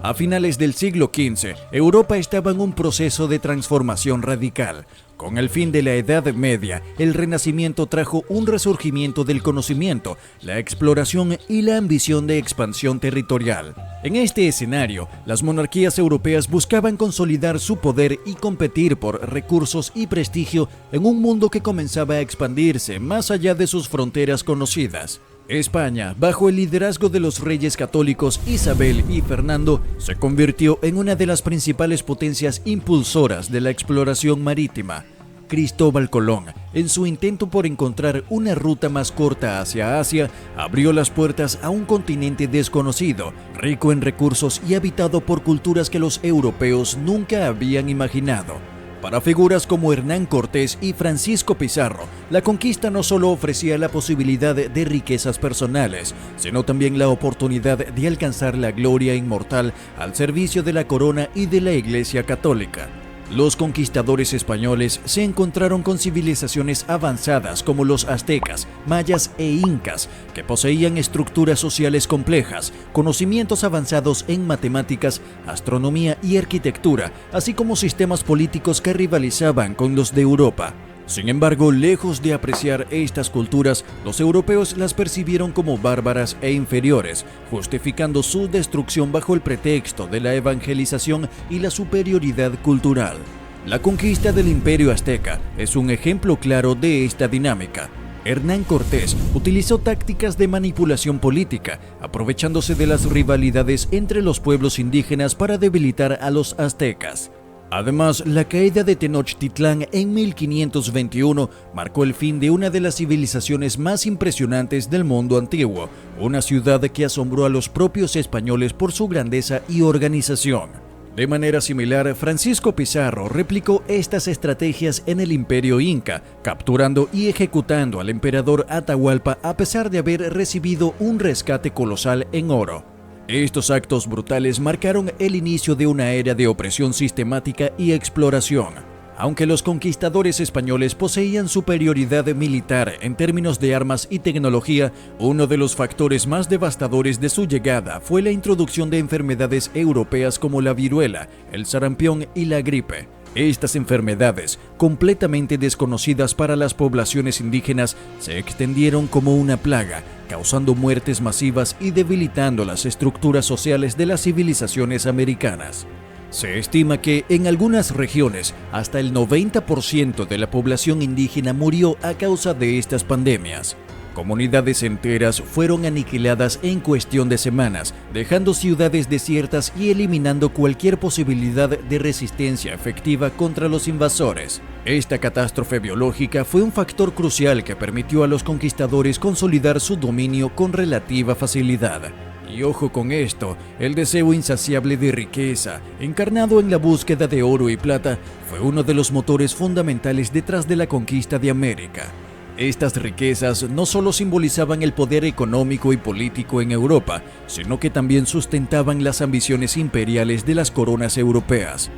A finales del siglo XV, Europa estaba en un proceso de transformación radical. Con el fin de la Edad Media, el Renacimiento trajo un resurgimiento del conocimiento, la exploración y la ambición de expansión territorial. En este escenario, las monarquías europeas buscaban consolidar su poder y competir por recursos y prestigio en un mundo que comenzaba a expandirse más allá de sus fronteras conocidas. España, bajo el liderazgo de los reyes católicos Isabel y Fernando, se convirtió en una de las principales potencias impulsoras de la exploración marítima. Cristóbal Colón, en su intento por encontrar una ruta más corta hacia Asia, abrió las puertas a un continente desconocido, rico en recursos y habitado por culturas que los europeos nunca habían imaginado. Para figuras como Hernán Cortés y Francisco Pizarro, la conquista no solo ofrecía la posibilidad de riquezas personales, sino también la oportunidad de alcanzar la gloria inmortal al servicio de la corona y de la Iglesia Católica. Los conquistadores españoles se encontraron con civilizaciones avanzadas como los aztecas, mayas e incas, que poseían estructuras sociales complejas, conocimientos avanzados en matemáticas, astronomía y arquitectura, así como sistemas políticos que rivalizaban con los de Europa. Sin embargo, lejos de apreciar estas culturas, los europeos las percibieron como bárbaras e inferiores, justificando su destrucción bajo el pretexto de la evangelización y la superioridad cultural. La conquista del Imperio Azteca es un ejemplo claro de esta dinámica. Hernán Cortés utilizó tácticas de manipulación política, aprovechándose de las rivalidades entre los pueblos indígenas para debilitar a los aztecas. Además, la caída de Tenochtitlán en 1521 marcó el fin de una de las civilizaciones más impresionantes del mundo antiguo, una ciudad que asombró a los propios españoles por su grandeza y organización. De manera similar, Francisco Pizarro replicó estas estrategias en el Imperio Inca, capturando y ejecutando al emperador Atahualpa a pesar de haber recibido un rescate colosal en oro. Estos actos brutales marcaron el inicio de una era de opresión sistemática y exploración. Aunque los conquistadores españoles poseían superioridad militar en términos de armas y tecnología, uno de los factores más devastadores de su llegada fue la introducción de enfermedades europeas como la viruela, el sarampión y la gripe. Estas enfermedades, completamente desconocidas para las poblaciones indígenas, se extendieron como una plaga, causando muertes masivas y debilitando las estructuras sociales de las civilizaciones americanas. Se estima que en algunas regiones hasta el 90% de la población indígena murió a causa de estas pandemias. Comunidades enteras fueron aniquiladas en cuestión de semanas, dejando ciudades desiertas y eliminando cualquier posibilidad de resistencia efectiva contra los invasores. Esta catástrofe biológica fue un factor crucial que permitió a los conquistadores consolidar su dominio con relativa facilidad. Y ojo con esto, el deseo insaciable de riqueza, encarnado en la búsqueda de oro y plata, fue uno de los motores fundamentales detrás de la conquista de América. Estas riquezas no solo simbolizaban el poder económico y político en Europa, sino que también sustentaban las ambiciones imperiales de las coronas europeas.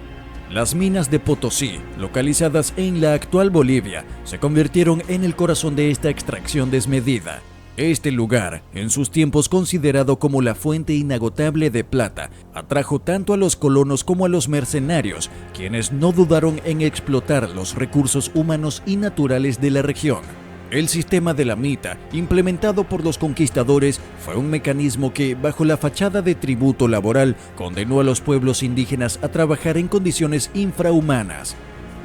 Las minas de Potosí, localizadas en la actual Bolivia, se convirtieron en el corazón de esta extracción desmedida. Este lugar, en sus tiempos considerado como la fuente inagotable de plata, atrajo tanto a los colonos como a los mercenarios, quienes no dudaron en explotar los recursos humanos y naturales de la región. El sistema de la mita, implementado por los conquistadores, fue un mecanismo que, bajo la fachada de tributo laboral, condenó a los pueblos indígenas a trabajar en condiciones infrahumanas.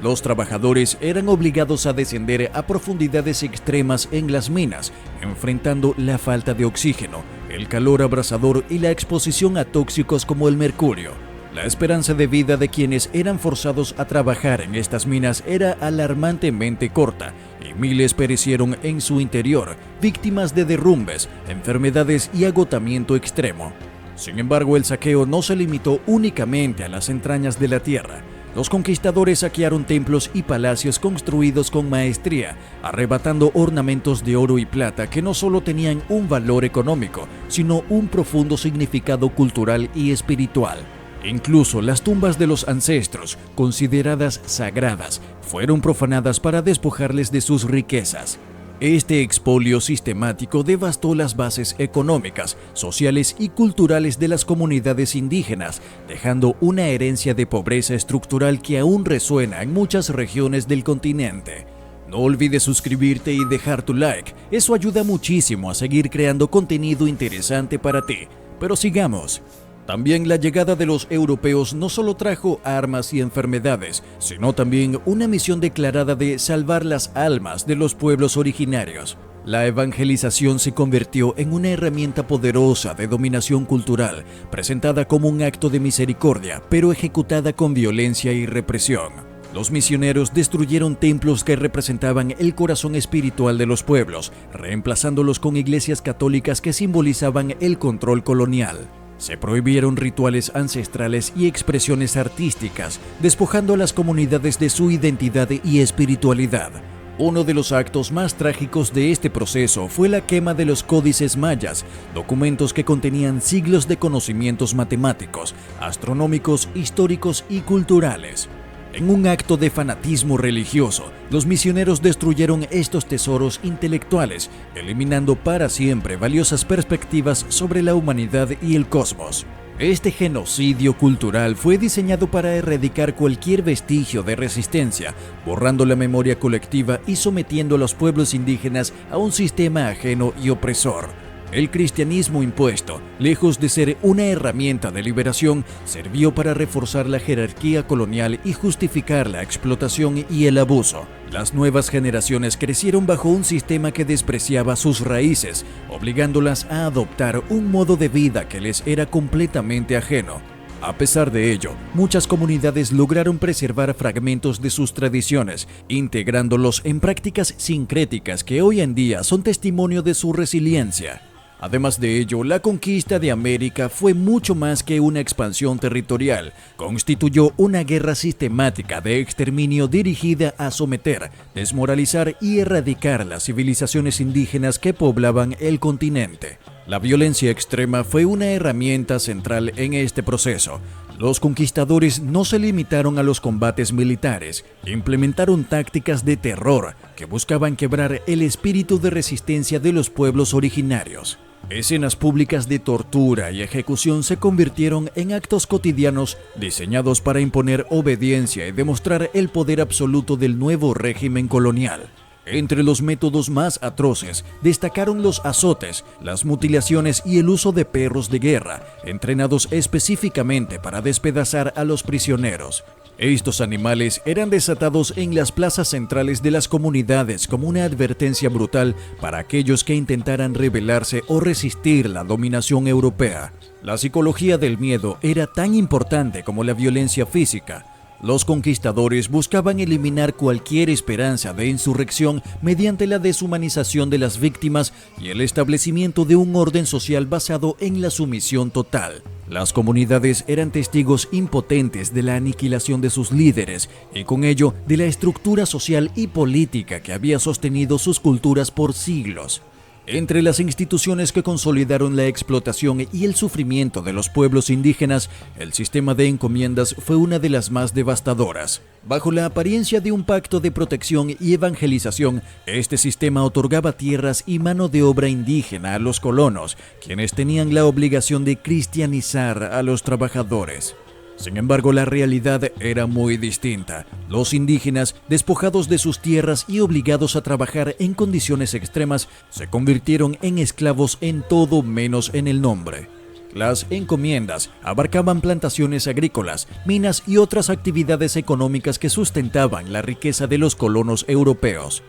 Los trabajadores eran obligados a descender a profundidades extremas en las minas, enfrentando la falta de oxígeno, el calor abrasador y la exposición a tóxicos como el mercurio. La esperanza de vida de quienes eran forzados a trabajar en estas minas era alarmantemente corta y miles perecieron en su interior, víctimas de derrumbes, enfermedades y agotamiento extremo. Sin embargo, el saqueo no se limitó únicamente a las entrañas de la tierra. Los conquistadores saquearon templos y palacios construidos con maestría, arrebatando ornamentos de oro y plata que no solo tenían un valor económico, sino un profundo significado cultural y espiritual. Incluso las tumbas de los ancestros, consideradas sagradas, fueron profanadas para despojarles de sus riquezas. Este expolio sistemático devastó las bases económicas, sociales y culturales de las comunidades indígenas, dejando una herencia de pobreza estructural que aún resuena en muchas regiones del continente. No olvides suscribirte y dejar tu like, eso ayuda muchísimo a seguir creando contenido interesante para ti. Pero sigamos. También la llegada de los europeos no solo trajo armas y enfermedades, sino también una misión declarada de salvar las almas de los pueblos originarios. La evangelización se convirtió en una herramienta poderosa de dominación cultural, presentada como un acto de misericordia, pero ejecutada con violencia y represión. Los misioneros destruyeron templos que representaban el corazón espiritual de los pueblos, reemplazándolos con iglesias católicas que simbolizaban el control colonial. Se prohibieron rituales ancestrales y expresiones artísticas, despojando a las comunidades de su identidad y espiritualidad. Uno de los actos más trágicos de este proceso fue la quema de los códices mayas, documentos que contenían siglos de conocimientos matemáticos, astronómicos, históricos y culturales. En un acto de fanatismo religioso, los misioneros destruyeron estos tesoros intelectuales, eliminando para siempre valiosas perspectivas sobre la humanidad y el cosmos. Este genocidio cultural fue diseñado para erradicar cualquier vestigio de resistencia, borrando la memoria colectiva y sometiendo a los pueblos indígenas a un sistema ajeno y opresor. El cristianismo impuesto, lejos de ser una herramienta de liberación, sirvió para reforzar la jerarquía colonial y justificar la explotación y el abuso. Las nuevas generaciones crecieron bajo un sistema que despreciaba sus raíces, obligándolas a adoptar un modo de vida que les era completamente ajeno. A pesar de ello, muchas comunidades lograron preservar fragmentos de sus tradiciones, integrándolos en prácticas sincréticas que hoy en día son testimonio de su resiliencia. Además de ello, la conquista de América fue mucho más que una expansión territorial. Constituyó una guerra sistemática de exterminio dirigida a someter, desmoralizar y erradicar las civilizaciones indígenas que poblaban el continente. La violencia extrema fue una herramienta central en este proceso. Los conquistadores no se limitaron a los combates militares, implementaron tácticas de terror que buscaban quebrar el espíritu de resistencia de los pueblos originarios. Escenas públicas de tortura y ejecución se convirtieron en actos cotidianos diseñados para imponer obediencia y demostrar el poder absoluto del nuevo régimen colonial. Entre los métodos más atroces destacaron los azotes, las mutilaciones y el uso de perros de guerra, entrenados específicamente para despedazar a los prisioneros. Estos animales eran desatados en las plazas centrales de las comunidades como una advertencia brutal para aquellos que intentaran rebelarse o resistir la dominación europea. La psicología del miedo era tan importante como la violencia física. Los conquistadores buscaban eliminar cualquier esperanza de insurrección mediante la deshumanización de las víctimas y el establecimiento de un orden social basado en la sumisión total. Las comunidades eran testigos impotentes de la aniquilación de sus líderes y con ello de la estructura social y política que había sostenido sus culturas por siglos. Entre las instituciones que consolidaron la explotación y el sufrimiento de los pueblos indígenas, el sistema de encomiendas fue una de las más devastadoras. Bajo la apariencia de un pacto de protección y evangelización, este sistema otorgaba tierras y mano de obra indígena a los colonos, quienes tenían la obligación de cristianizar a los trabajadores. Sin embargo, la realidad era muy distinta. Los indígenas, despojados de sus tierras y obligados a trabajar en condiciones extremas, se convirtieron en esclavos en todo menos en el nombre. Las encomiendas abarcaban plantaciones agrícolas, minas y otras actividades económicas que sustentaban la riqueza de los colonos europeos.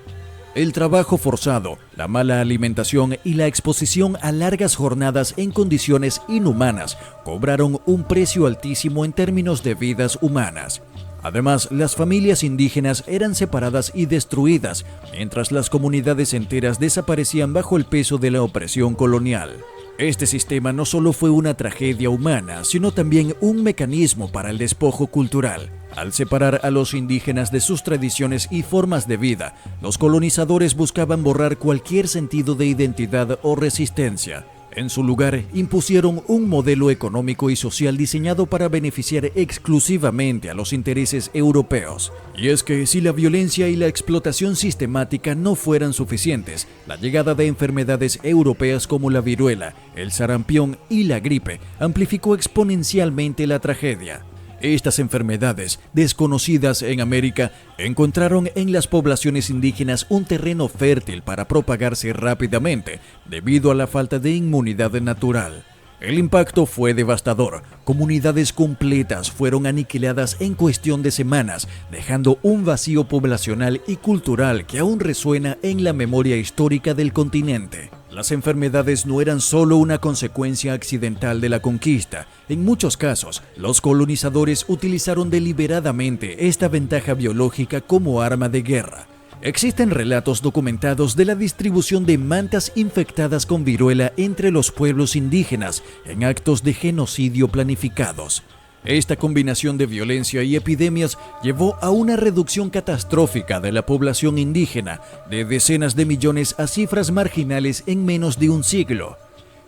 El trabajo forzado, la mala alimentación y la exposición a largas jornadas en condiciones inhumanas cobraron un precio altísimo en términos de vidas humanas. Además, las familias indígenas eran separadas y destruidas, mientras las comunidades enteras desaparecían bajo el peso de la opresión colonial. Este sistema no solo fue una tragedia humana, sino también un mecanismo para el despojo cultural. Al separar a los indígenas de sus tradiciones y formas de vida, los colonizadores buscaban borrar cualquier sentido de identidad o resistencia. En su lugar, impusieron un modelo económico y social diseñado para beneficiar exclusivamente a los intereses europeos. Y es que si la violencia y la explotación sistemática no fueran suficientes, la llegada de enfermedades europeas como la viruela, el sarampión y la gripe amplificó exponencialmente la tragedia. Estas enfermedades, desconocidas en América, encontraron en las poblaciones indígenas un terreno fértil para propagarse rápidamente debido a la falta de inmunidad natural. El impacto fue devastador. Comunidades completas fueron aniquiladas en cuestión de semanas, dejando un vacío poblacional y cultural que aún resuena en la memoria histórica del continente. Las enfermedades no eran solo una consecuencia accidental de la conquista. En muchos casos, los colonizadores utilizaron deliberadamente esta ventaja biológica como arma de guerra. Existen relatos documentados de la distribución de mantas infectadas con viruela entre los pueblos indígenas en actos de genocidio planificados. Esta combinación de violencia y epidemias llevó a una reducción catastrófica de la población indígena, de decenas de millones a cifras marginales en menos de un siglo.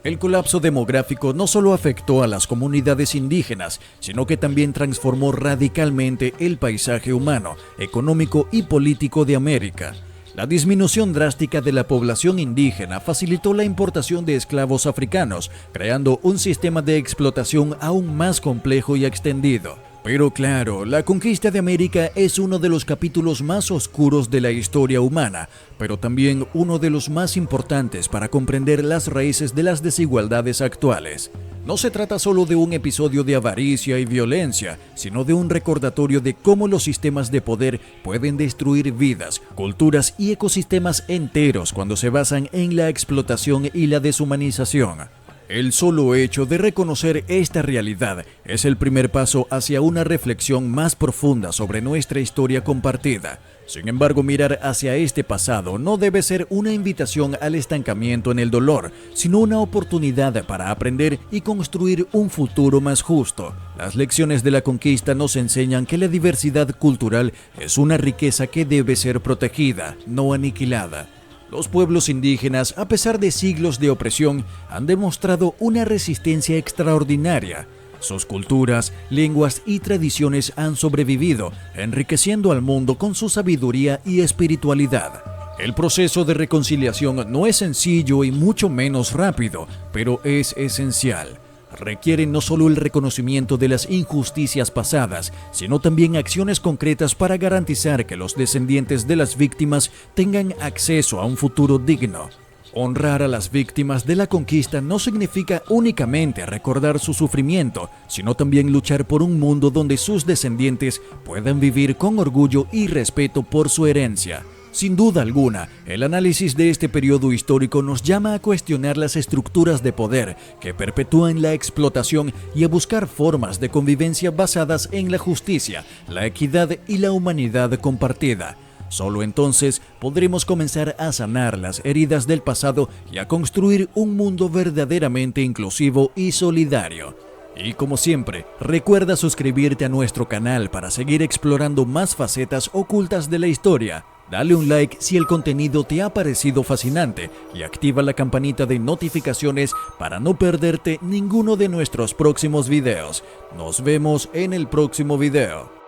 El colapso demográfico no solo afectó a las comunidades indígenas, sino que también transformó radicalmente el paisaje humano, económico y político de América. La disminución drástica de la población indígena facilitó la importación de esclavos africanos, creando un sistema de explotación aún más complejo y extendido. Pero claro, la conquista de América es uno de los capítulos más oscuros de la historia humana, pero también uno de los más importantes para comprender las raíces de las desigualdades actuales. No se trata solo de un episodio de avaricia y violencia, sino de un recordatorio de cómo los sistemas de poder pueden destruir vidas, culturas y ecosistemas enteros cuando se basan en la explotación y la deshumanización. El solo hecho de reconocer esta realidad es el primer paso hacia una reflexión más profunda sobre nuestra historia compartida. Sin embargo, mirar hacia este pasado no debe ser una invitación al estancamiento en el dolor, sino una oportunidad para aprender y construir un futuro más justo. Las lecciones de la conquista nos enseñan que la diversidad cultural es una riqueza que debe ser protegida, no aniquilada. Los pueblos indígenas, a pesar de siglos de opresión, han demostrado una resistencia extraordinaria. Sus culturas, lenguas y tradiciones han sobrevivido, enriqueciendo al mundo con su sabiduría y espiritualidad. El proceso de reconciliación no es sencillo y mucho menos rápido, pero es esencial. Requiere no solo el reconocimiento de las injusticias pasadas, sino también acciones concretas para garantizar que los descendientes de las víctimas tengan acceso a un futuro digno. Honrar a las víctimas de la conquista no significa únicamente recordar su sufrimiento, sino también luchar por un mundo donde sus descendientes puedan vivir con orgullo y respeto por su herencia. Sin duda alguna, el análisis de este periodo histórico nos llama a cuestionar las estructuras de poder que perpetúan la explotación y a buscar formas de convivencia basadas en la justicia, la equidad y la humanidad compartida. Solo entonces podremos comenzar a sanar las heridas del pasado y a construir un mundo verdaderamente inclusivo y solidario. Y como siempre, recuerda suscribirte a nuestro canal para seguir explorando más facetas ocultas de la historia. Dale un like si el contenido te ha parecido fascinante y activa la campanita de notificaciones para no perderte ninguno de nuestros próximos videos. Nos vemos en el próximo video.